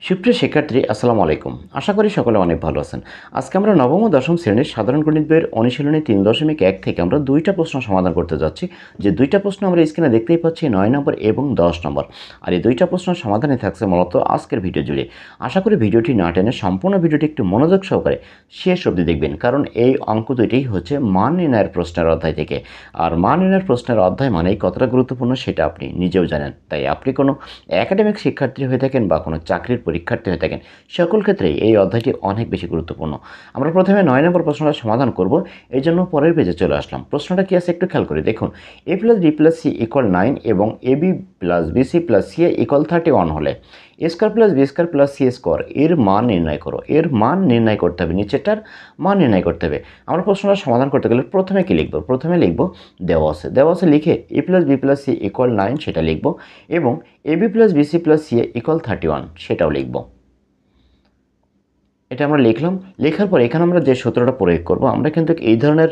সুপ্রিয় শিক্ষার্থী আসসালামু আলাইকুম। আশা করি সকলে অনেক ভালো আছেন। আজকে আমরা নবম ও দশম শ্রেণীর সাধারণ গণিত বইয়ের অনুশীলনী ৩.১ থেকে আমরা দুইটা প্রশ্ন সমাধান করতে যাচ্ছি। যে দুইটা প্রশ্ন আমরা স্ক্রিনে দেখতেই পাচ্ছি ৯ নম্বর এবং ১০ নম্বর। আর এই দুইটা প্রশ্ন সমাধানই থাকছে মূলত আজকের ভিডিও জুড়ে। আশা করি ভিডিওটি না টেনে সম্পূর্ণ ভিডিওটি একটু মনোযোগ সহকারে শেষ অবধি দেখবেন, কারণ এই অঙ্ক দুইটি হচ্ছে মান নির্ণয়ের প্রশ্নের অধ্যায় থেকে। আর মান নির্ণয়ের প্রশ্নের অধ্যায় মানেই কতটা গুরুত্বপূর্ণ সেটা আপনি নিজেও জানেন। তাই আপনি কোনো একাডেমিক শিক্ষার্থী হয়ে থাকেন বা কোনো চাকরির পরীক্ষার্থী হয়ে থাকেন, সকল ক্ষেত্রেই এই অধ্যায়টি অনেক বেশি গুরুত্বপূর্ণ। আমরা প্রথমে ৯ নম্বর প্রশ্নটা সমাধান করব, এই জন্য পরের পেজে চলে আসলাম। প্রশ্নটা কি আছে একটু খেয়াল করে দেখুন। a + b + c = 9 এবং ab + bc + ca = 31 হলে a² + b² + c² এর মান নির্ণয় করো। এর মান নির্ণয় করতে হবে, নিচেরটার মান নির্ণয় করতে হবে। আমরা প্রশ্নটা সমাধান করতে গেলে প্রথমে কি লিখব? প্রথমে লিখব দেওয়া আছে লিখে a + b + c = 9 সেটা লিখব এবং ab + bc + ca = 31 সেটাও লিখব। এটা আমরা লিখলাম। লেখার পর এখানে আমরা যে সূত্রটা প্রয়োগ করব, আমরা কিন্তু এই ধরনের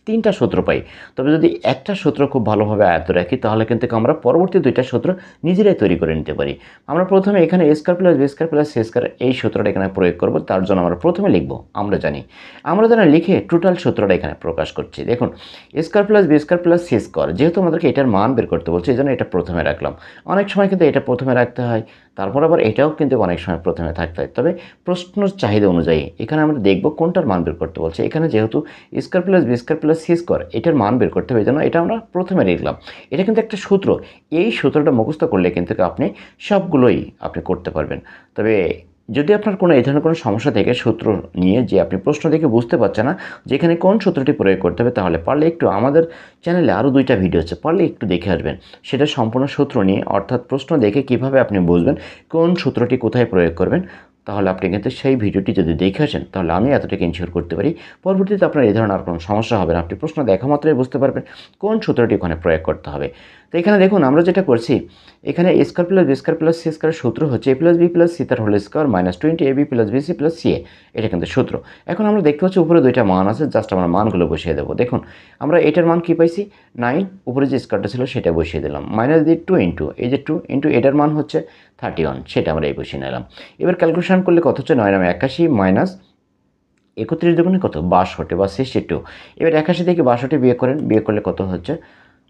তিনটা সূত্র পাই। তবে যদি একটা সূত্র খুব ভালোভাবে আয়ত্ত রাখি তাহলে কিন্তু আমরা পরবর্তী দুইটা সূত্র নিজেরাই তৈরি করে নিতে পারি। আমরা প্রথমে এখানে a² + b² + c² এই সূত্রটা এখানে প্রয়োগ করব। তার জন্য আমরা প্রথমে লিখব আমরা জানি লিখে টোটাল সূত্রটা এখানে প্রকাশ করছি। দেখুন a² + b² + c², যেহেতু আমাদেরকে এটার মান বের করতে বলছে এই জন্য এটা প্রথমে রাখলাম। অনেক সময় কিন্তু এটা প্রথমে রাখতে হয়, তারপর আবার এটাও কিন্তু অনেক সময় প্রথমে থাকতে হয়। তবে প্রশ্নের চাহিদা অনুযায়ী এখানে আমরা দেখব কোনটার মান বের করতে বলছে। এখানে যেহেতু a² + b² + c² এটার মান বের করতে হবে, এই জন্য এটা আমরা প্রথমে লিখলাম। এটা কিন্তু একটা সূত্র, এই সূত্রটা মুখস্থ করলে কিন্তু আপনি সবগুলোই আপনি করতে পারবেন। তবে যদি আপনার কোনো এই ধরনের কোনো সমস্যা থেকে সূত্র নিয়ে যে আপনি প্রশ্ন দেখে বুঝতে পারছেন না যেখানে কোন সূত্রটি প্রয়োগ করতে হবে, তাহলে পারলে একটু আমাদের চ্যানেলে আরও দুইটা ভিডিও আছে, পারলে একটু দেখে আসবেন। সেটা সম্পূর্ণ সূত্র নিয়ে, অর্থাৎ প্রশ্ন দেখে কিভাবে আপনি বুঝবেন কোন সূত্রটি কোথায় প্রয়োগ করবেন। তাহলে আপনি কিন্তু সেই ভিডিওটি যদি দেখে আসেন তাহলে আমি এতটুকু ইনশিওর করতে পারি পরবর্তীতে আপনার এই ধরনের আর কোনো সমস্যা হবে না। আপনি প্রশ্ন দেখা মাত্রই বুঝতে পারবেন কোন সূত্রটি ওখানে প্রয়োগ করতে হবে। তো এখানে দেখুন আমরা যেটা করছি, এখানে a² + b² + c² সূত্র হচ্ছে a + b + c তার whole square - 20 ab + bc + ca। এটা কিন্তু সূত্র। এখন আমরা দেখতে পাচ্ছি উপরে দুইটা মান আছে, জাস্ট আমরা মানগুলো বসিয়ে দেবো। দেখুন আমরা এটার মান কি পাইছি 9, উপরে যে স্কয়ারটা ছিল সেটা বসিয়ে দিলাম, মাইনাস দিয়ে 2 ইন্টু এই যে 2 ইন্টু এটার মান হচ্ছে 31, সেটা আমরা এই বসিয়ে নিলাম। এবার ক্যালকুলেশন করলে কত হচ্ছে 9 × 81 মাইনাস 31 দুগুণে কত 62 বা 62। এবার 81 থেকে 62 বিয়োগ করেন, বিয়োগ করলে কত হচ্ছে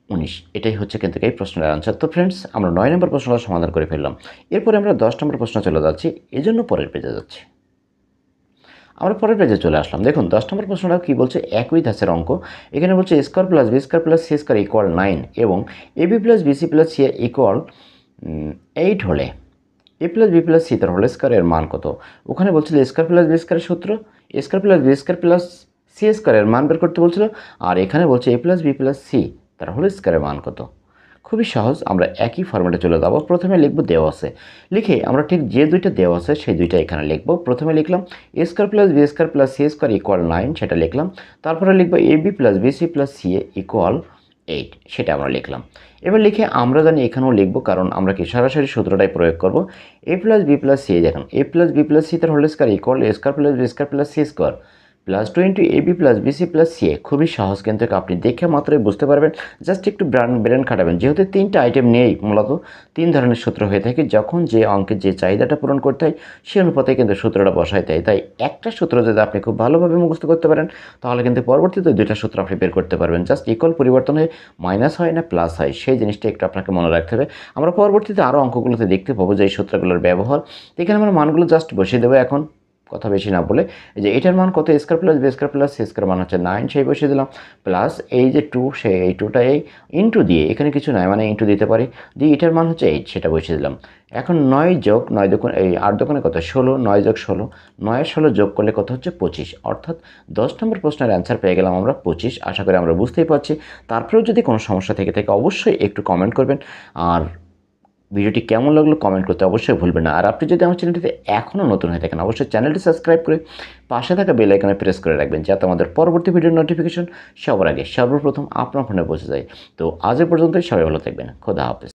19। এটাই হচ্ছে কিন্তু এই প্রশ্নের আনসার। তো ফ্রেন্ডস আমরা 9 নম্বর প্রশ্নটা সমাধান করে ফেললাম। এরপরে আমরা 10 নম্বর প্রশ্ন চলে যাচ্ছি, এজন্য পরের পেজে যাচ্ছি। আমরা পরের পেজে চলে আসলাম। দেখুন 10 নম্বর প্রশ্নটা কী বলছে, একই ধাঁচের অঙ্ক। এখানে বলছে a² + b² + c² = 9 এবং ab + bc + ca = 8 হলে a + b + c তার হোল স্কয়ার এর মান কত? ওখানে বলছিল a² + b² সূত্র, a² + b² + c² এর মান বের করতে বলছিল। আর এখানে বলছে a + b + c তার হোল স্কয়ারের মান কত? খুবই সহজ, আমরা একই ফরম্যাটে চলে যাব। প্রথমে লিখব দেওয়া আছে, লিখে আমরা ঠিক যে দুইটা দেওয়া আছে সেই দুইটা এখানে লিখব। প্রথমে লিখলাম a² + b² + c² = 9 সেটা লিখলাম। তারপরে লিখব ab + bc + ca = 8 সেটা আমরা লিখলাম। এবার লিখে আমরা জানি এখানেও লিখব, কারণ আমরা কি সরাসরি সূত্রটাই প্রয়োগ করব। a + b + c, দেখুন a + b + c তার whole square = a² + b² + c² + 2 ab + bc + ca। খুবই সহজ, কিন্তু আপনি দেখে মাত্রই বুঝতে পারবেন। জাস্ট একটু ব্রেন খাটাবেন, যেহেতু তিনটা আইটেম নিয়েই মূলত তিন ধরনের সূত্র হয়ে থাকে। যখন যে অঙ্কের যে চাহিদাটা পূরণ করতে হয় সেই অনুপাতে কিন্তু সূত্রটা বসাইতে হয়। তাই একটা সূত্র যদি আপনি খুব ভালোভাবে মুখস্থ করতে পারেন তাহলে কিন্তু পরবর্তীতে দুইটা সূত্র আপনি বের করতে পারবেন। জাস্ট ইকুয়াল পরিবর্তন হয়ে মাইনাস হয় না প্লাস হয়, সেই জিনিসটা একটু আপনাকে মনে রাখতে হবে। আমরা পরবর্তীতে আরও অঙ্কগুলোতে দেখতে পাবো যে এই সূত্রগুলোর ব্যবহার। এখানে আমরা মানগুলো জাস্ট বসিয়ে দেবো। এখন কথা বেশি না বলে, এই যে এটার মান কত, a² + b² + c² মান হচ্ছে 9 সেই বসিয়ে দিলাম, প্লাস এই যে 2 সেই এই 2টা এই ইন্টু দিয়ে, এখানে কিছু নয় মানে ইন্টু দিতে পারি, দিয়ে এটার মান হচ্ছে 8 সেটা বসিয়ে দিলাম। এখন 9 যোগ 9 দুগুণে এই 8 দুগুণে কত 16, 9 যোগ 16, 9 আর 16 যোগ করলে কত হচ্ছে 25। অর্থাৎ 10 নম্বর প্রশ্নের অ্যান্সার পেয়ে গেলাম আমরা 25। আশা করি আমরা বুঝতেই পারছি। তারপরেও যদি কোনো সমস্যা থেকে থাকে অবশ্যই একটু কমেন্ট করবেন। আর ভিডিওটি কেমন লাগলো কমেন্ট করতে অবশ্যই ভুলবেন না। আর আপনি যদি আমার চ্যানেলটিতে এখনও নতুন হয়ে থাকেন অবশ্যই চ্যানেলটি সাবস্ক্রাইব করে পাশে থাকা বেল আইকনে প্রেস করে রাখবেন, যাতে আমাদের পরবর্তী ভিডিওর নোটিফিকেশন সবার আগে সর্বপ্রথম আপনার ফোনে পৌঁছে যায়। তো আজ এ পর্যন্তই, সবাই ভালো থাকবেন। খোদা হাফেজ।